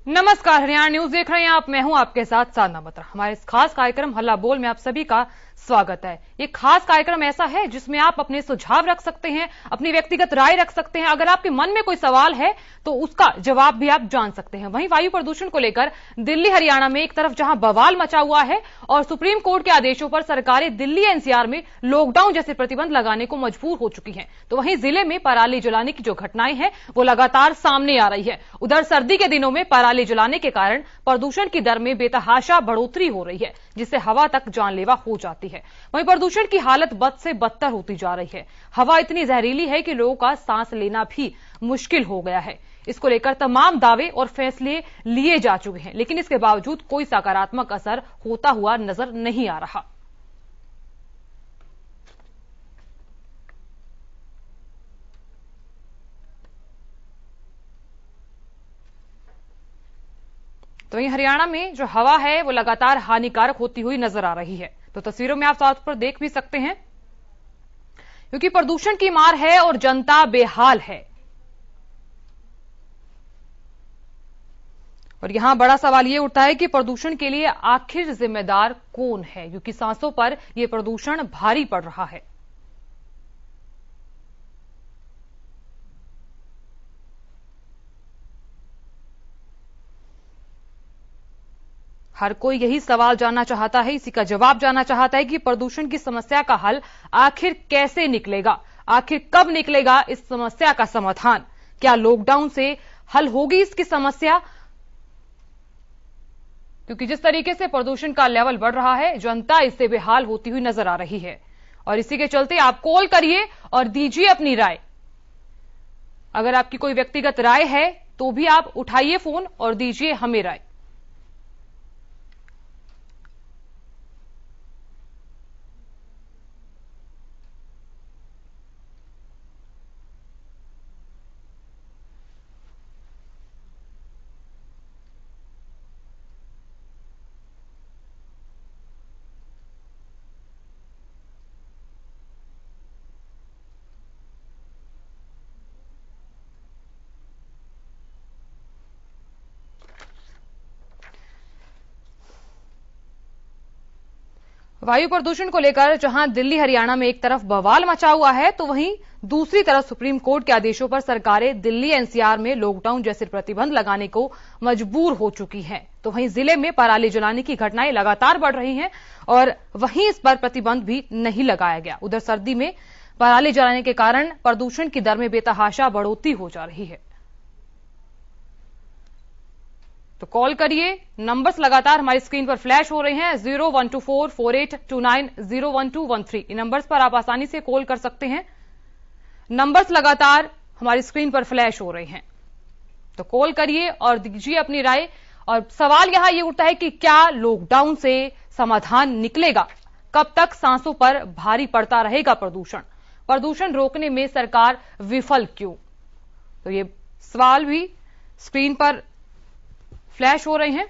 नमस्कार, हरियाणा न्यूज देख रहे हैं आप। मैं हूं आपके साथ साधना बत्रा। हमारे इस खास कार्यक्रम हल्ला बोल में आप सभी का स्वागत है। ये खास कार्यक्रम ऐसा है जिसमें आप अपने सुझाव रख सकते हैं, अपनी व्यक्तिगत राय रख सकते हैं। अगर आपके मन में कोई सवाल है तो उसका जवाब भी आप जान सकते हैं। वहीं वायु प्रदूषण को लेकर दिल्ली हरियाणा में एक तरफ जहां बवाल मचा हुआ है और सुप्रीम कोर्ट के आदेशों पर सरकारें दिल्ली एनसीआर में लॉकडाउन जैसे प्रतिबंध लगाने को मजबूर हो चुकी हैं, तो वहीं जिले में पराली जलाने की जो घटनाएं हैं वो लगातार सामने आ रही है। उधर सर्दी के दिनों में पराली जलाने के कारण प्रदूषण की दर में बेतहाशा बढ़ोतरी हो रही है, जिससे हवा तक जानलेवा हो जाती है। वहीं प्रदूषण की हालत बद से बदतर होती जा रही है। हवा इतनी जहरीली है कि लोगों का सांस लेना भी मुश्किल हो गया है। इसको लेकर तमाम दावे और फैसले लिए जा चुके हैं, लेकिन इसके बावजूद कोई सकारात्मक असर होता हुआ नजर नहीं आ रहा। तो वहीं हरियाणा में जो हवा है वो लगातार हानिकारक होती हुई नजर आ रही है। तो तस्वीरों में आप साफ पर देख भी सकते हैं, क्योंकि प्रदूषण की मार है और जनता बेहाल है। और यहां बड़ा सवाल यह उठता है कि प्रदूषण के लिए आखिर जिम्मेदार कौन है, क्योंकि सांसों पर यह प्रदूषण भारी पड़ रहा है। हर कोई यही सवाल जानना चाहता है, इसी का जवाब जानना चाहता है कि प्रदूषण की समस्या का हल आखिर कैसे निकलेगा, आखिर कब निकलेगा इस समस्या का समाधान। क्या लॉकडाउन से हल होगी इसकी समस्या? क्योंकि जिस तरीके से प्रदूषण का लेवल बढ़ रहा है, जनता इससे बेहाल होती हुई नजर आ रही है। और इसी के चलते आप कॉल करिए और दीजिए अपनी राय। अगर आपकी कोई व्यक्तिगत राय है तो भी आप उठाइए फोन और दीजिए हमें राय। वायु प्रदूषण को लेकर जहां दिल्ली हरियाणा में एक तरफ बवाल मचा हुआ है, तो वहीं दूसरी तरफ सुप्रीम कोर्ट के आदेशों पर सरकारें दिल्ली एनसीआर में लॉकडाउन जैसे प्रतिबंध लगाने को मजबूर हो चुकी हैं। तो वहीं जिले में पराली जलाने की घटनाएं लगातार बढ़ रही हैं और वहीं इस पर प्रतिबंध भी नहीं लगाया गया। उधर सर्दी में पराली जलाने के कारण प्रदूषण की दर में बेतहाशा बढ़ोतरी हो जा रही है। तो कॉल करिए, नंबर्स लगातार हमारी स्क्रीन पर फ्लैश हो रहे हैं। 012448290113 इन नंबर्स पर आप आसानी से कॉल कर सकते हैं। नंबर्स लगातार हमारी स्क्रीन पर फ्लैश हो रहे हैं, तो कॉल करिए और दीजिए अपनी राय। और सवाल यहां यह उठता है कि क्या लॉकडाउन से समाधान निकलेगा? कब तक सांसों पर भारी पड़ता रहेगा प्रदूषण? प्रदूषण रोकने में सरकार विफल क्यों? तो ये सवाल भी स्क्रीन पर फ्लैश हो रहे हैं।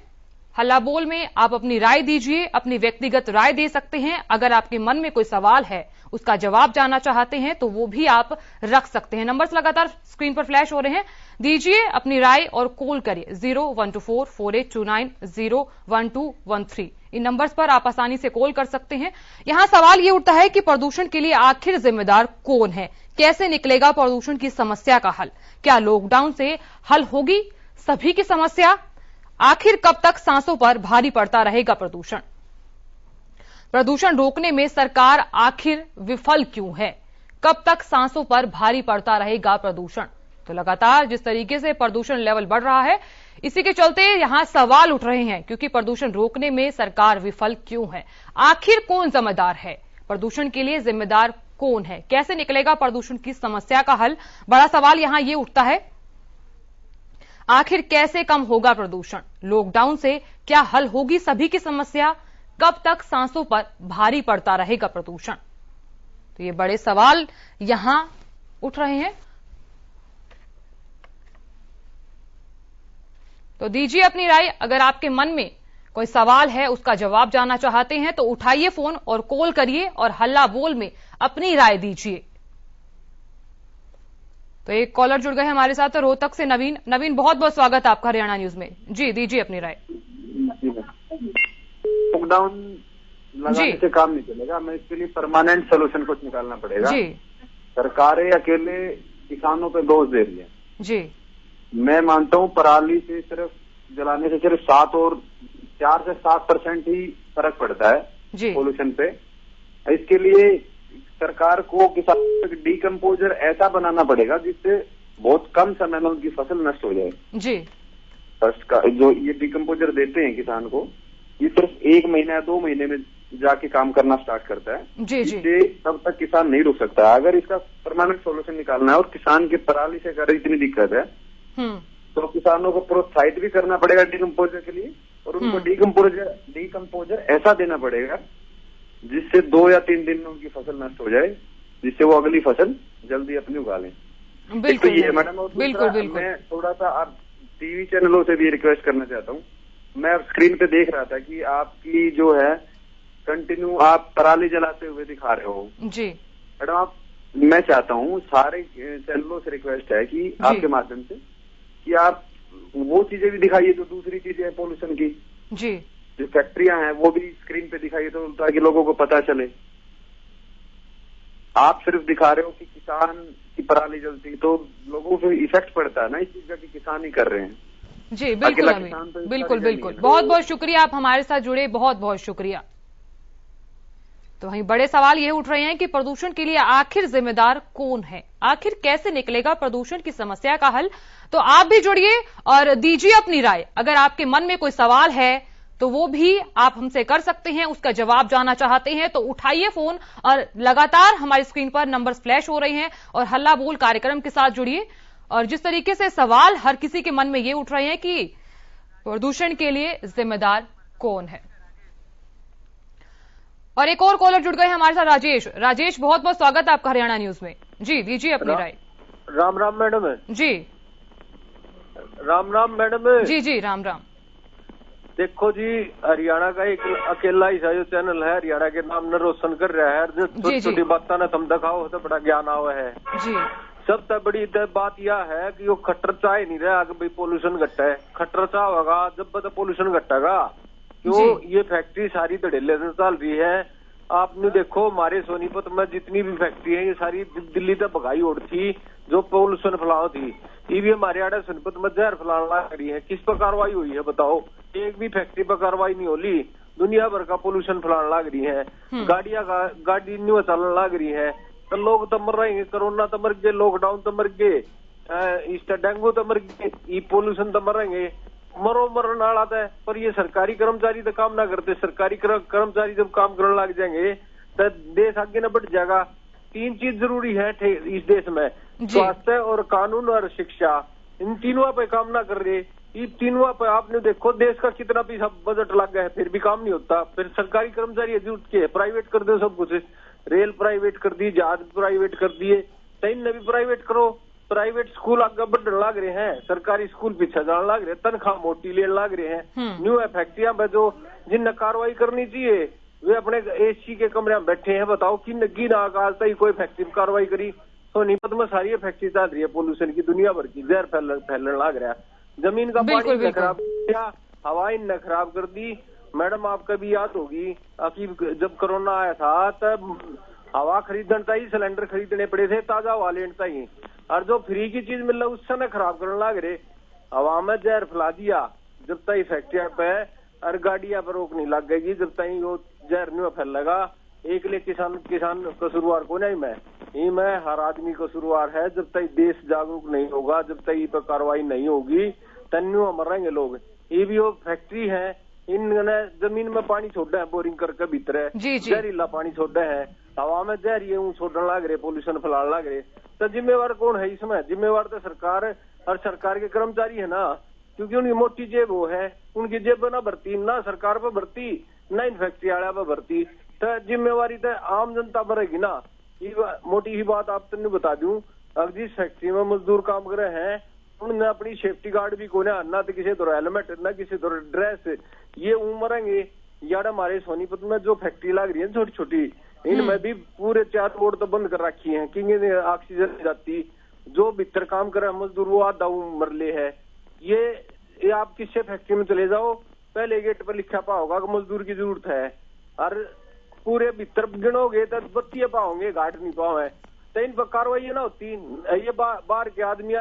हल्ला बोल में आप अपनी राय दीजिए, अपनी व्यक्तिगत राय दे सकते हैं। अगर आपके मन में कोई सवाल है, उसका जवाब जानना चाहते हैं, तो वो भी आप रख सकते हैं। नंबर्स लगातार स्क्रीन पर फ्लैश हो रहे हैं, दीजिए अपनी राय और कॉल करिए 012448290113 इन नंबर्स पर आप आसानी से कॉल कर सकते हैं। यहां सवाल यह उठता है कि प्रदूषण के लिए आखिर जिम्मेदार कौन है? कैसे निकलेगा प्रदूषण की समस्या का हल? क्या लॉकडाउन से हल होगी सभी की समस्या? आखिर कब तक सांसों पर भारी पड़ता रहेगा प्रदूषण? प्रदूषण रोकने में सरकार आखिर विफल क्यों है? कब तक सांसों पर भारी पड़ता रहेगा प्रदूषण? तो लगातार जिस तरीके से प्रदूषण लेवल बढ़ रहा है, इसी के चलते यहां सवाल उठ रहे हैं, क्योंकि प्रदूषण रोकने में सरकार विफल क्यों है? आखिर कौन जिम्मेदार है? प्रदूषण के लिए जिम्मेदार कौन है? कैसे निकलेगा प्रदूषण की समस्या का हल? बड़ा सवाल यहां यह उठता है, आखिर कैसे कम होगा प्रदूषण? लॉकडाउन से क्या हल होगी सभी की समस्या? कब तक सांसों पर भारी पड़ता रहेगा प्रदूषण? तो ये बड़े सवाल यहां उठ रहे हैं। तो दीजिए अपनी राय। अगर आपके मन में कोई सवाल है, उसका जवाब जानना चाहते हैं, तो उठाइए फोन और कॉल करिए और हल्ला बोल में अपनी राय दीजिए। तो एक कॉलर जुड़ गए हमारे साथ रोहतक से नवीन। नवीन, बहुत बहुत स्वागत आपका हरियाणा न्यूज में। जी, दीजिए अपनी राय। लॉकडाउन लगाने से काम नहीं चलेगा, हमें इसके लिए परमानेंट सोल्यूशन कुछ निकालना पड़ेगा। जी, सरकारें अकेले किसानों पे दोष दे रही है। जी, मैं मानता हूँ पराली से सिर्फ जलाने से सिर्फ 4 से 7% ही फर्क पड़ता है जी, पोल्यूशन पे। इसके लिए सरकार को किसानों को डीकम्पोजर ऐसा बनाना पड़ेगा जिससे बहुत कम समय में उनकी फसल नष्ट हो जाए। जी, फर्स्ट का जो ये डीकम्पोजर देते हैं किसान को, ये सिर्फ 1 महीना या 2 महीने में जाके काम करना स्टार्ट करता है। जी, जी, इससे तब तक किसान नहीं रुक सकता। अगर इसका परमानेंट सोल्यूशन निकालना है और किसान के पराली से अगर इतनी दिक्कत है तो किसानों को प्रोत्साहित भी करना पड़ेगा डीकम्पोजर के लिए, और उनको डीकम्पोजर ऐसा देना पड़ेगा जिससे 2 या 3 दिन में उनकी फसल नष्ट हो जाए, जिससे वो अगली फसल जल्दी अपनी उगा लें। बिल्कुल, तो ये मैडम, बिल्कुल, बिल्कुल। मैं थोड़ा सा आप टीवी चैनलों से भी रिक्वेस्ट करना चाहता हूँ। मैं अब स्क्रीन पे देख रहा था कि आपकी जो है कंटिन्यू आप पराली जलाते हुए दिखा रहे हो। जी मैडम, मैं चाहता हूँ सारे चैनलों से रिक्वेस्ट है कि आपके माध्यम से कि आप वो चीजें भी दिखाइए जो दूसरी चीजें हैं पोल्यूशन की। जी, जो फैक्ट्रियां हैं वो भी स्क्रीन पे दिखाइए तो ताकि लोगों को पता चले। आप सिर्फ दिखा रहे हो कि किसान की पराली जलती, तो लोगों पे इफेक्ट पड़ता है ना इस चीज का कि किसान ही कर रहे हैं। जी, बिल्कुल अभी, बिल्कुल, बिल्कुल। बहुत बहुत शुक्रिया, आप हमारे साथ जुड़े, बहुत बहुत शुक्रिया। तो वहीं बड़े सवाल ये उठ रहे हैं कि प्रदूषण के लिए आखिर जिम्मेदार कौन है, आखिर कैसे निकलेगा प्रदूषण की समस्या का हल। तो आप भी जुड़िए और दीजिए अपनी राय। अगर आपके मन में कोई सवाल है तो वो भी आप हमसे कर सकते हैं, उसका जवाब जानना चाहते हैं तो उठाइए फोन, और लगातार हमारी स्क्रीन पर नंबर्स फ्लैश हो रहे हैं और हल्ला बोल कार्यक्रम के साथ जुड़िए। और जिस तरीके से सवाल हर किसी के मन में ये उठ रहे हैं कि प्रदूषण के लिए जिम्मेदार कौन है। और एक और कॉलर जुड़ गए हमारे साथ, राजेश। राजेश, बहुत बहुत स्वागत आपका हरियाणा न्यूज में। जी, दीजिए अपनी राय। राम राम मैडम। जी, राम राम मैडम। जी, जी, राम राम। देखो जी, हरियाणा का एक अकेला ही जो चैनल है हरियाणा के नाम न रोशन कर रहा है, जो छोटी छोटी बातें ना तुम दिखाओ तो बड़ा ज्ञान आवा है जी। सबसे बड़ी बात यह है कि वो खट्टर चाह नहीं रहा कि भाई पोल्यूशन घटा है। खट्टर चाह होगा जब तो पोल्यूशन घटेगा। क्यों? ये फैक्ट्री सारी धड़ेले से चल रही है। आपने देखो हमारे सोनीपत में जितनी भी फैक्ट्री है ये सारी दिल्ली तक भगाई ओढ़ थी जो पोल्यूशन फैलाव थी। ये भी हमारे आड़े सोनीपत में जहर फैलाने लग रही है। किस पर कार्रवाई हुई है बताओ? एक भी फैक्ट्री पर कार्रवाई नहीं होली। दुनिया भर का पोल्यूशन फैलाने लग रही है। गाड़ी न्यू चलने लग रही है। तो लोग तो मर रहे हैं। कोरोना तो मर गए, लॉकडाउन तो मर गए, इस डेंगू तो मर गए, ये पोल्यूशन तो मर रहे। मरण आता है। पर ये सरकारी कर्मचारी तो काम ना करते। सरकारी कर्मचारी जब काम करने लग जाएंगे तो देश आगे न बढ़ जाएगा। 3 चीज जरूरी है इस देश में, स्वास्थ्य और कानून और शिक्षा। इन तीनों पे काम ना कर रहे। ये तीनों पे आपने देखो देश का कितना पैसा बजट लग गया है, फिर भी काम नहीं होता। फिर सरकारी कर्मचारी जुट के प्राइवेट कर दो सब कुछ। रेल प्राइवेट कर दी, जहाज प्राइवेट कर दिए, सैन्य भी प्राइवेट करो। प्राइवेट स्कूल आगे बढ़ने लग रहे हैं, सरकारी स्कूल पीछे जाने लग रहे हैं, तनख्वाह मोटी लेने लग रहे हैं। न्यू फैक्ट्रियां में जो जिन कार्रवाई करनी चाहिए वे अपने एसी के कमरे में बैठे हैं। बताओ कि आज तक कोई फैक्ट्री में कार्रवाई करी? सोनीपत में सारी फैक्ट्री चल रही है पोल्यूशन की, दुनिया भर की, जहर फैलने लग रहा है। जमीन का पानी खराब किया, हवा इनने खराब कर दी। मैडम आपका भी याद होगी कि जब कोरोना आया था तब हवा खरीदना चाहिए, सिलेंडर खरीदने पड़े थे, ताजा हवा लेना चाहिए। और जो फ्री की चीज मिल रहा है उससे न खराब करने लग रहे। हवा में जहर फैला दिया। जब तक फैक्ट्रिया पे और गाड़िया पर रोक नहीं लग गई, जब तक वो जहर नहीं फैलेगा। एक लिए किसान कसूरवार को नहीं, मैं हर आदमी कसूरवार है। जब तक देश जागरूक नहीं होगा, जब तक ये पर कार्रवाई नहीं होगी तन्यू मरेंगे लोग। ये भी वो फैक्ट्री है, इन्होंने जमीन में पानी छोड़ा है, बोरिंग करके भीतर जहरीला पानी छोड़ा है। हवा में जहर ये छोड़ने लग रहे, पोल्यूशन फैलाने लग रहे। तो जिम्मेवार कौन है इसमें? जिम्मेवार तो सरकार और सरकार के कर्मचारी है ना, क्योंकि उनकी मोटी जेब वो है। उनकी जेब ना भरती, ना सरकार पर भरती, ना इन फैक्ट्री वाले पर भरती। तो जिम्मेवारी तो आम जनता पर रहेगी ना। ये मोटी ही बात आप तुमने बता दूं, अब जिस फैक्ट्री में मजदूर काम कर रहे हैं उन्होंने अपनी सेफ्टी गार्ड भी को ना तो किसी तरह हेलमेट, ना किसी तरह ड्रेस, ये उमरेंगे। यार हमारे सोनीपत में जो फैक्ट्री लग रही है छोटी छोटी, इनमें भी पूरे 4 रोड तो बंद कर रखी है कि ऑक्सीजन जाती। जो भीतर काम कर रहा है मजदूर वो आधा मरले है। ये आप किससे फैक्ट्री में चले जाओ, पहले गेट पर लिखा पाओगा कि मजदूर की जरूरत है, और पूरे भीतर गिनोगे तो 32 पाओगे, घाट नहीं पाओ तो इन पर कार्रवाई ना होती। ये बाहर के आदमी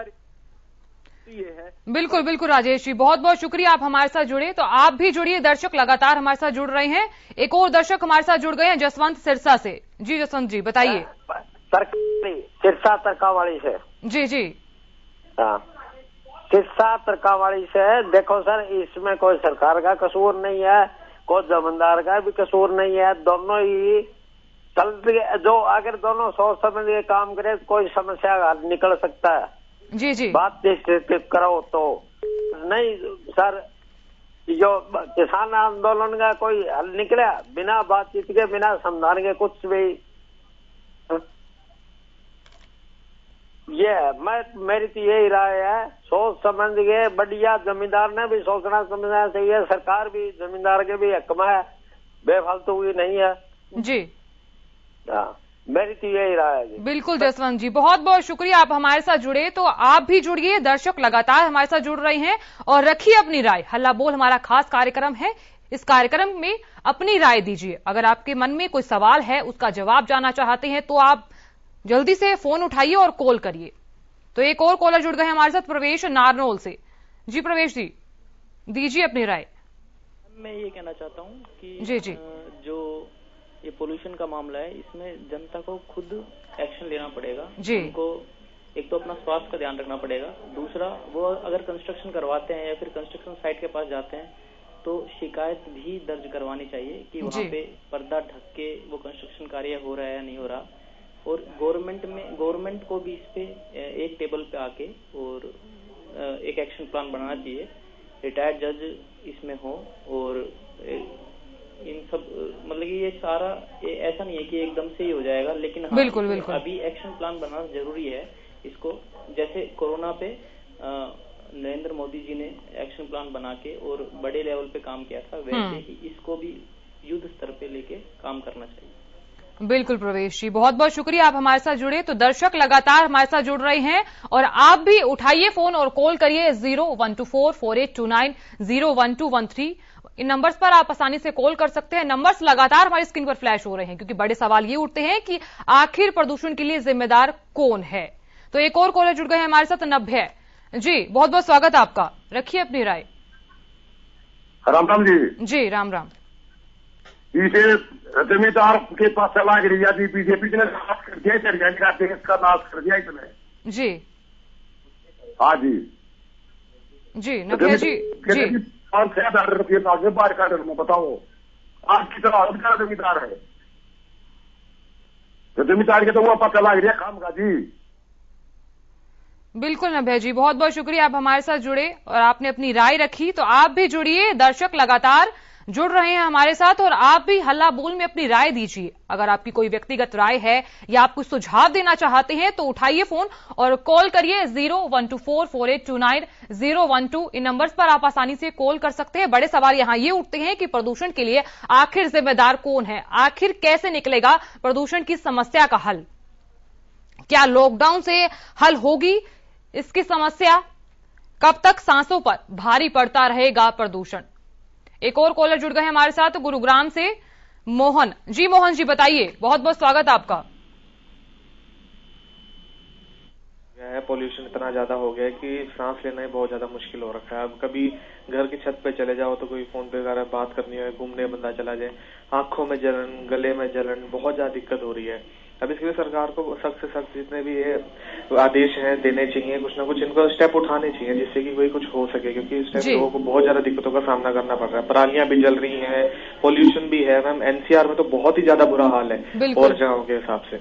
ये है। बिल्कुल बिल्कुल राजेश जी, बहुत बहुत शुक्रिया आप हमारे साथ जुड़े। तो आप भी जुड़िए, दर्शक लगातार हमारे साथ जुड़ रहे हैं। एक और दर्शक हमारे साथ जुड़ गए हैं जसवंत सिरसा से। जी जसवंत जी बताइए। सिरसा तरकावाड़ी से। जी जी हाँ, सिरसा तरकावाड़ी से। देखो सर, इसमें कोई सरकार का कसूर नहीं है, कोई जमींदार का भी कसूर नहीं है, दोनों ही चलते, जो अगर दोनों सोच समझ के काम करे तो कोई समस्या निकल सकता है। जी जी, बात करो तो नहीं सर, जो किसान आंदोलन का कोई हल निकला बिना बातचीत के, बिना समाधान के कुछ भी, ये मेरी तो यही राय है। सोच समझ के बढ़िया, जमींदार ने भी सोचना समझना चाहिए, सरकार भी जमींदार के भी हक में है, बेफालतू ही नहीं है। जी हाँ, मेरी तो यही राय है। बिल्कुल जसवंत जी, बहुत बहुत शुक्रिया आप हमारे साथ जुड़े। तो आप भी जुड़िए, दर्शक लगातार हमारे साथ जुड़ रहे हैं और रखिए अपनी राय। हल्ला बोल हमारा खास कार्यक्रम है, इस कार्यक्रम में अपनी राय दीजिए। अगर आपके मन में कोई सवाल है, उसका जवाब जानना चाहते हैं तो आप जल्दी से फोन उठाइए और कॉल करिए। तो एक और कॉलर जुड़ गए हमारे साथ, प्रवेश नारनौल से। जी प्रवेश जी, दीजिए अपनी राय। मैं ये कहना चाहता हूँ कि जी जी, जो ये पोल्यूशन का मामला है, इसमें जनता को खुद एक्शन लेना पड़ेगा जी। उनको एक तो अपना स्वास्थ्य का ध्यान रखना पड़ेगा, दूसरा वो अगर कंस्ट्रक्शन करवाते हैं या फिर कंस्ट्रक्शन साइट के पास जाते हैं तो शिकायत भी दर्ज करवानी चाहिए कि वहाँ पे पर्दा ढक के वो कंस्ट्रक्शन कार्य हो रहा है या नहीं हो रहा। और गवर्नमेंट को भी इस पे एक टेबल पे आके और एक एक्शन प्लान बनाना चाहिए। रिटायर्ड जज इसमें हो और इन सब, मतलब कि ये सारा ऐसा नहीं है कि एकदम से ही हो जाएगा, लेकिन हाँ, बिल्कुल बिल्कुल अभी एक्शन प्लान बनाना जरूरी है। इसको जैसे कोरोना पे नरेंद्र मोदी जी ने एक्शन प्लान बना के और बड़े लेवल पे काम किया था, वैसे ही इसको भी युद्ध स्तर पे लेके काम करना चाहिए। बिल्कुल प्रवेश जी, बहुत बहुत शुक्रिया आप हमारे साथ जुड़े। तो दर्शक लगातार हमारे साथ जुड़ रहे हैं और आप भी उठाइए फोन और कॉल करिए 01244829011213। इन नंबर्स पर आप आसानी से कॉल कर सकते हैं। नंबर्स लगातार हमारी स्क्रीन पर फ्लैश हो रहे हैं क्योंकि बड़े सवाल ये उठते हैं कि आखिर प्रदूषण के लिए जिम्मेदार कौन है। तो एक और कॉलर जुड़ गए हैं हमारे साथ, नभ्य जी, बहुत बहुत स्वागत आपका, रखिए अपनी राय। राम राम जी। जी राम राम। इसे जमींदार के पास चला गई थी, बीजेपी ने नाश कर दिया, देश का नाश कर दिया इसने। जी हाँ जी जी, नभ्य जी जी, 5,000 रुपये नागे बाहर का डर में बताओ आज की तरह का जमींदार है, तो जमींदार के तो वो पता लग रहा काम का जी। बिल्कुल नभ्य जी, बहुत बहुत शुक्रिया आप हमारे साथ जुड़े और आपने अपनी राय रखी। तो आप भी जुड़िए, दर्शक लगातार जुड़ रहे हैं हमारे साथ और आप भी हल्ला बोल में अपनी राय दीजिए। अगर आपकी कोई व्यक्तिगत राय है या आप कुछ सुझाव देना चाहते हैं तो उठाइए फोन और कॉल करिए 012448290112। इन नंबर्स पर आप आसानी से कॉल कर सकते हैं। बड़े सवाल यहां ये उठते हैं कि प्रदूषण के लिए आखिर जिम्मेदार कौन है, आखिर कैसे निकलेगा प्रदूषण की समस्या का हल, क्या लॉकडाउन से हल होगी इसकी समस्या, कब तक सांसों पर भारी पड़ता रहेगा प्रदूषण। एक और कॉलर जुड़ गए हैं हमारे साथ, गुरुग्राम से मोहन जी। मोहन जी बताइए, बहुत बहुत स्वागत आपका। पोल्यूशन इतना ज्यादा हो गया है कि सांस लेना ही बहुत ज्यादा मुश्किल हो रखा है। अब कभी घर की छत पे चले जाओ तो कोई फोन पे वगैरह बात करनी है, घूमने बंदा चला जाए, आंखों में जलन, गले में जलन, बहुत ज्यादा दिक्कत हो रही है। अब इसके लिए सरकार को सख्त से सख्त जितने भी ये आदेश हैं देने चाहिए, कुछ ना कुछ इनको स्टेप उठाने चाहिए जिससे कि कोई कुछ हो सके, क्योंकि इस टाइम लोगों को बहुत ज्यादा दिक्कतों का सामना करना पड़ रहा है। परालियां भी जल रही हैं, पोल्यूशन भी है मैम, एनसीआर में तो बहुत ही ज्यादा बुरा हाल है और जगहों के हिसाब से।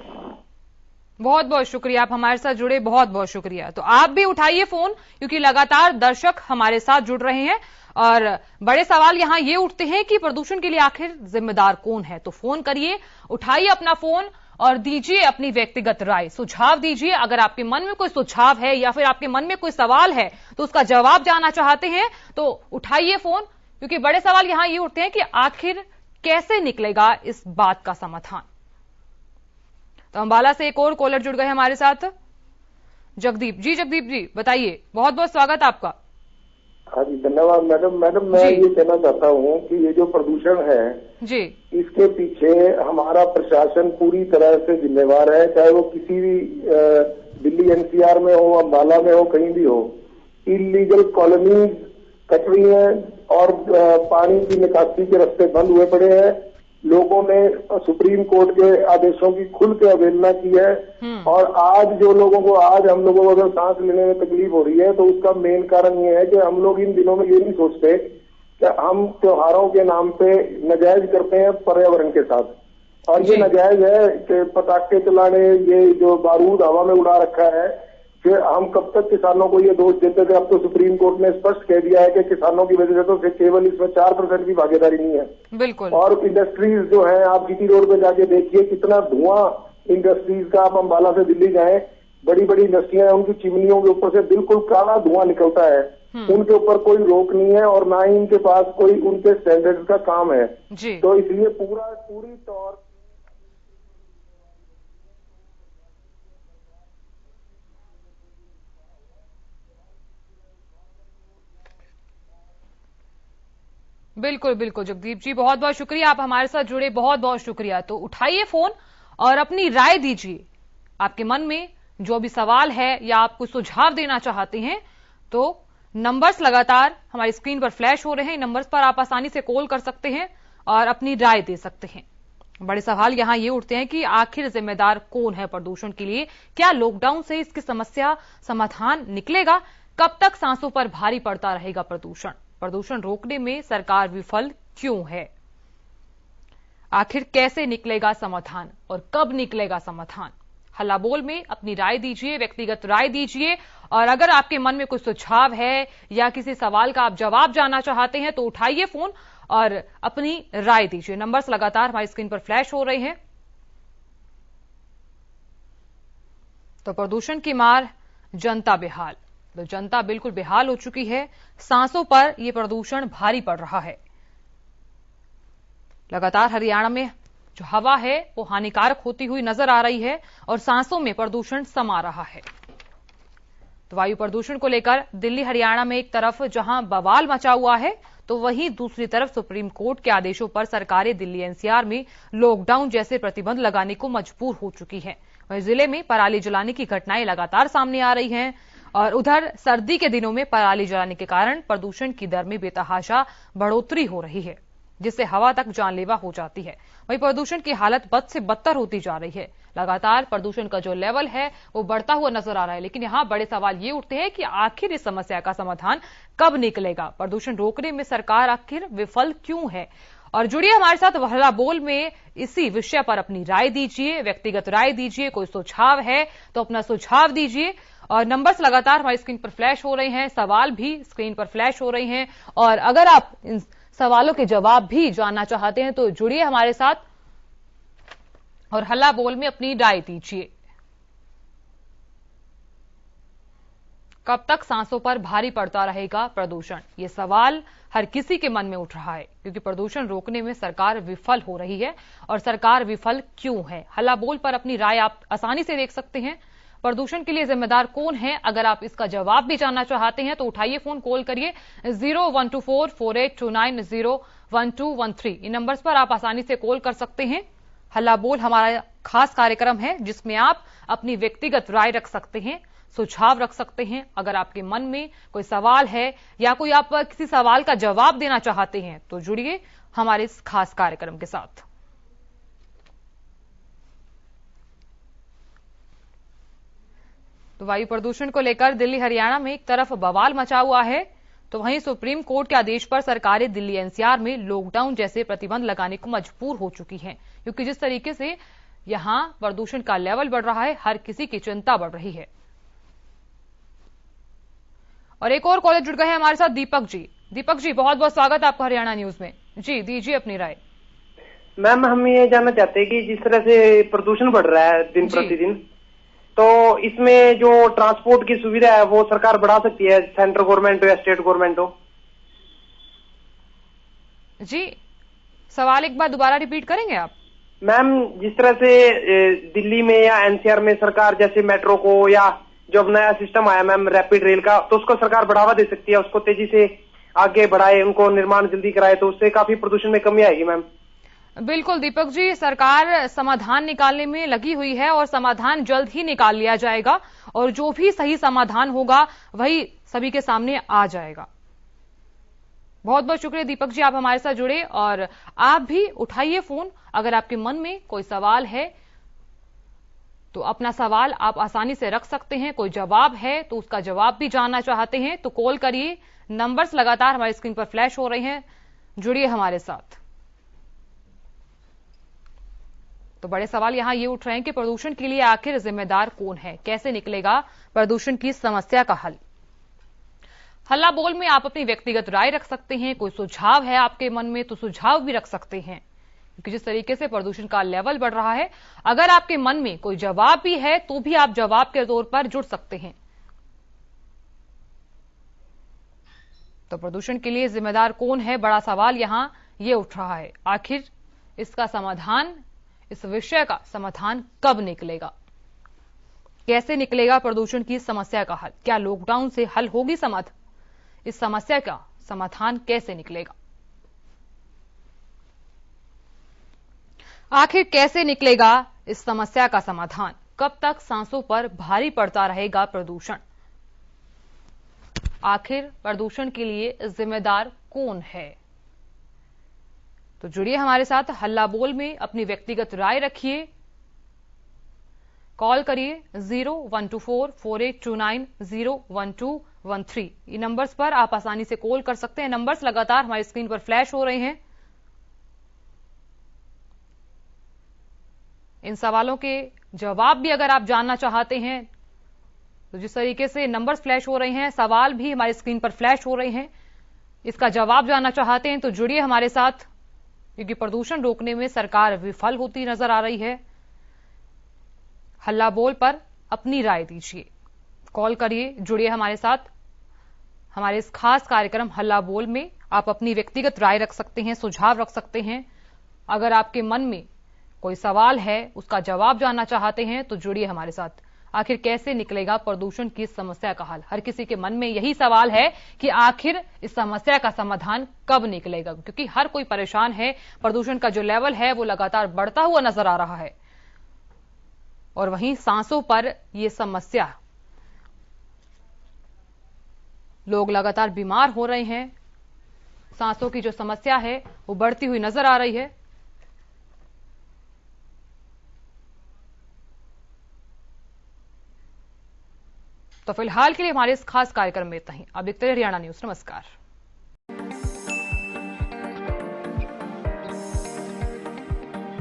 बहुत बहुत शुक्रिया आप हमारे साथ जुड़े, बहुत बहुत शुक्रिया। तो आप भी उठाइए फोन क्योंकि लगातार दर्शक हमारे साथ जुड़ रहे हैं और बड़े सवाल यहां ये उठते हैं कि प्रदूषण के लिए आखिर जिम्मेदार कौन है। तो फोन करिए, उठाइए अपना फोन और दीजिए अपनी व्यक्तिगत राय, सुझाव दीजिए। अगर आपके मन में कोई सुझाव है या फिर आपके मन में कोई सवाल है तो उसका जवाब जानना चाहते हैं तो उठाइए फोन, क्योंकि बड़े सवाल यहां ये उठते हैं कि आखिर कैसे निकलेगा इस बात का समाधान। तो अंबाला से एक और कॉलर जुड़ गए हमारे साथ, जगदीप जी बताइए, बहुत बहुत स्वागत आपका। हाँ जी, धन्यवाद मैडम मैं ये कहना चाहता हूँ कि ये जो प्रदूषण है जी, इसके पीछे हमारा प्रशासन पूरी तरह से जिम्मेवार है, चाहे वो किसी भी दिल्ली एनसीआर में हो, अम्बाला में हो, कहीं भी हो। इलीगल कॉलोनीज कट रही हैं और पानी की निकासी के रास्ते बंद हुए पड़े हैं। लोगों ने सुप्रीम कोर्ट के आदेशों की खुल के अवहेलना की है और आज हम लोगों को अगर सांस लेने में तकलीफ हो रही है तो उसका मेन कारण ये है कि हम लोग इन दिनों में ये नहीं सोचते कि हम त्योहारों के नाम पे नाजायज करते हैं पर्यावरण के साथ, और ये नाजायज है कि पटाखे चलाने, ये जो बारूद हवा में उड़ा रखा है, फिर हम कब तक किसानों को ये दोष देते थे। अब तो सुप्रीम कोर्ट ने स्पष्ट कह दिया है कि किसानों की वजह से तो केवल इसमें 4% की भागीदारी नहीं है। बिल्कुल। और इंडस्ट्रीज जो है, आप जीटी रोड पे जाके देखिए कितना धुआं इंडस्ट्रीज का। आप अम्बाला से दिल्ली जाएं, बड़ी बड़ी इंडस्ट्रियां हैं, उनकी चिमनियों के ऊपर से बिल्कुल काला धुआं निकलता है। उनके ऊपर कोई रोक नहीं है और ना ही इनके पास कोई उनके स्टैंडर्ड का काम है जी। तो इसलिए पूरी तौर बिल्कुल जगदीप जी, बहुत बहुत शुक्रिया, आप हमारे साथ जुड़े, बहुत बहुत शुक्रिया। तो उठाइए फोन और अपनी राय दीजिए। आपके मन में जो भी सवाल है या आप कुछ सुझाव देना चाहते हैं तो नंबर्स लगातार हमारी स्क्रीन पर फ्लैश हो रहे हैं। इन नंबर्स पर आप आसानी से कॉल कर सकते हैं और अपनी राय दे सकते हैं। बड़े सवाल यहां ये उठते हैं कि आखिर जिम्मेदार कौन है प्रदूषण के लिए? क्या लॉकडाउन से इसकी समस्या समाधान निकलेगा? कब तक सांसों पर भारी पड़ता रहेगा प्रदूषण रोकने में सरकार विफल क्यों है? आखिर कैसे निकलेगा समाधान और कब निकलेगा समाधान? हल्ला बोल में अपनी राय दीजिए, व्यक्तिगत राय दीजिए, और अगर आपके मन में कुछ सुझाव है या किसी सवाल का आप जवाब जानना चाहते हैं तो उठाइए फोन और अपनी राय दीजिए। नंबर्स लगातार हमारी स्क्रीन पर फ्लैश हो रहे हैं। तो प्रदूषण की मार, जनता बेहाल। तो जनता बिल्कुल बेहाल हो चुकी है। सांसों पर यह प्रदूषण भारी पड़ रहा है। लगातार हरियाणा में जो हवा है वो हानिकारक होती हुई नजर आ रही है और सांसों में प्रदूषण समा रहा है। तो वायु प्रदूषण को लेकर दिल्ली हरियाणा में एक तरफ जहां बवाल मचा हुआ है तो वहीं दूसरी तरफ सुप्रीम कोर्ट के आदेशों पर सरकारें दिल्ली एनसीआर में लॉकडाउन जैसे प्रतिबंध लगाने को मजबूर हो चुकी हैं। वहीं जिले में पराली जलाने की घटनाएं लगातार सामने आ रही हैं और उधर सर्दी के दिनों में पराली जलाने के कारण प्रदूषण की दर में बेतहाशा बढ़ोतरी हो रही है, जिससे हवा तक जानलेवा हो जाती है। वहीं प्रदूषण की हालत बद से बदतर होती जा रही है। लगातार प्रदूषण का जो लेवल है वो बढ़ता हुआ नजर आ रहा है। लेकिन यहां बड़े सवाल ये उठते हैं कि आखिर इस समस्या का समाधान कब निकलेगा? प्रदूषण रोकने में सरकार आखिर विफल क्यों है? और जुड़िए हमारे साथ हल्ला बोल में, इसी विषय पर अपनी राय दीजिए, व्यक्तिगत राय दीजिए। कोई सुझाव है तो अपना सुझाव दीजिए। और नंबर्स लगातार हमारी स्क्रीन पर फ्लैश हो रहे हैं, सवाल भी स्क्रीन पर फ्लैश हो रहे हैं। और अगर आप इन सवालों के जवाब भी जानना चाहते हैं तो जुड़िए हमारे साथ और हल्ला बोल में अपनी राय दीजिए। कब तक सांसों पर भारी पड़ता रहेगा प्रदूषण? ये सवाल हर किसी के मन में उठ रहा है, क्योंकि प्रदूषण रोकने में सरकार विफल हो रही है। और सरकार विफल क्यों है? हल्ला बोल पर अपनी राय आप आसानी से देख सकते हैं। प्रदूषण के लिए जिम्मेदार कौन है? अगर आप इसका जवाब भी जानना चाहते हैं तो उठाइए फोन, कॉल करिए 012448290113। इन नंबर्स पर आप आसानी से कॉल कर सकते हैं। हल्ला बोल हमारा खास कार्यक्रम है जिसमें आप अपनी व्यक्तिगत राय रख सकते हैं, सुझाव रख सकते हैं। अगर आपके मन में कोई सवाल है या कोई आप किसी सवाल का जवाब देना चाहते हैं तो जुड़िए हमारे इस खास कार्यक्रम के साथ। तो वायु प्रदूषण को लेकर दिल्ली हरियाणा में एक तरफ बवाल मचा हुआ है तो वहीं सुप्रीम कोर्ट के आदेश पर सरकारें दिल्ली एनसीआर में लॉकडाउन जैसे प्रतिबंध लगाने को मजबूर हो चुकी हैं, क्योंकि जिस तरीके से यहां प्रदूषण का लेवल बढ़ रहा है, हर किसी की चिंता बढ़ रही है। और एक और कॉलर जुड़ गए हैं हमारे साथ, दीपक जी। दीपक जी, बहुत बहुत स्वागत आपका हरियाणा न्यूज में। जी दीजिए अपनी राय। मैम, हम ये जानना चाहते हैं कि जिस तरह से प्रदूषण बढ़ रहा है दिन प्रतिदिन, तो इसमें जो ट्रांसपोर्ट की सुविधा है वो सरकार बढ़ा सकती है, सेंट्रल गवर्नमेंट हो या स्टेट गवर्नमेंट हो? जी, सवाल एक बार दोबारा रिपीट करेंगे आप? मैम, जिस तरह से दिल्ली में या एनसीआर में सरकार जैसे मेट्रो को या जो अब नया सिस्टम आया मैम रैपिड रेल का, तो उसको सरकार बढ़ावा दे सकती है, उसको तेजी से आगे बढ़ाए, उनको निर्माण जल्दी कराए, तो उससे काफी प्रदूषण में कमी आएगी मैम। बिल्कुल दीपक जी, सरकार समाधान निकालने में लगी हुई है और समाधान जल्द ही निकाल लिया जाएगा और जो भी सही समाधान होगा वही सभी के सामने आ जाएगा। बहुत बहुत शुक्रिया दीपक जी, आप हमारे साथ जुड़े और आप भी उठाइए फोन। अगर आपके मन में कोई सवाल है तो अपना सवाल आप आसानी से रख सकते हैं। कोई जवाब है तो उसका जवाब भी जानना चाहते हैं तो कॉल करिए। नंबर्स लगातार हमारी स्क्रीन पर फ्लैश हो रहे हैं, जुड़िए हमारे साथ। तो बड़े सवाल यहां ये उठ रहे हैं कि प्रदूषण के लिए आखिर जिम्मेदार कौन है, कैसे निकलेगा प्रदूषण की समस्या का हल। हल्ला बोल में आप अपनी व्यक्तिगत राय रख सकते हैं। कोई सुझाव है आपके मन में तो सुझाव भी रख सकते हैं, क्योंकि जिस तरीके से प्रदूषण का लेवल बढ़ रहा है, अगर आपके मन में कोई जवाब भी है तो भी आप जवाब के तौर पर जुड़ सकते हैं। तो प्रदूषण के लिए जिम्मेदार कौन है, बड़ा सवाल यहां ये उठ रहा है। आखिर इसका समाधान, इस विषय का समाधान कब निकलेगा, कैसे निकलेगा प्रदूषण की समस्या का हल? क्या लॉकडाउन से हल होगी समाधान? इस समस्या का समाधान कैसे निकलेगा? आखिर कैसे निकलेगा इस समस्या का समाधान? कब तक सांसों पर भारी पड़ता रहेगा प्रदूषण? आखिर प्रदूषण के लिए जिम्मेदार कौन है? तो जुड़िए हमारे साथ, हल्ला बोल में अपनी व्यक्तिगत राय रखिए। कॉल करिए 012448290113। इन नंबर्स पर आप आसानी से कॉल कर सकते हैं। नंबर्स लगातार हमारी स्क्रीन पर फ्लैश हो रहे हैं। इन सवालों के जवाब भी अगर आप जानना चाहते हैं तो जिस तरीके से नंबर्स फ्लैश हो रहे हैं, सवाल भी हमारी स्क्रीन पर फ्लैश हो रहे हैं, इसका जवाब जानना चाहते हैं तो जुड़िए हमारे साथ, क्योंकि प्रदूषण रोकने में सरकार विफल होती नजर आ रही है। हल्ला बोल पर अपनी राय दीजिए, कॉल करिए, जुड़िए हमारे साथ। हमारे इस खास कार्यक्रम हल्ला बोल में आप अपनी व्यक्तिगत राय रख सकते हैं, सुझाव रख सकते हैं। अगर आपके मन में कोई सवाल है, उसका जवाब जानना चाहते हैं तो जुड़िए हमारे साथ। आखिर कैसे निकलेगा प्रदूषण की समस्या का हल? हर किसी के मन में यही सवाल है कि आखिर इस समस्या का समाधान कब निकलेगा, क्योंकि हर कोई परेशान है। प्रदूषण का जो लेवल है वो लगातार बढ़ता हुआ नजर आ रहा है और वहीं सांसों पर यह समस्या, लोग लगातार बीमार हो रहे हैं। सांसों की जो समस्या है वो बढ़ती हुई नजर आ रही है। तो फिलहाल के लिए हमारे इस खास कार्यक्रम में इतना ही। अब देखते रहिए हरियाणा न्यूज। नमस्कार।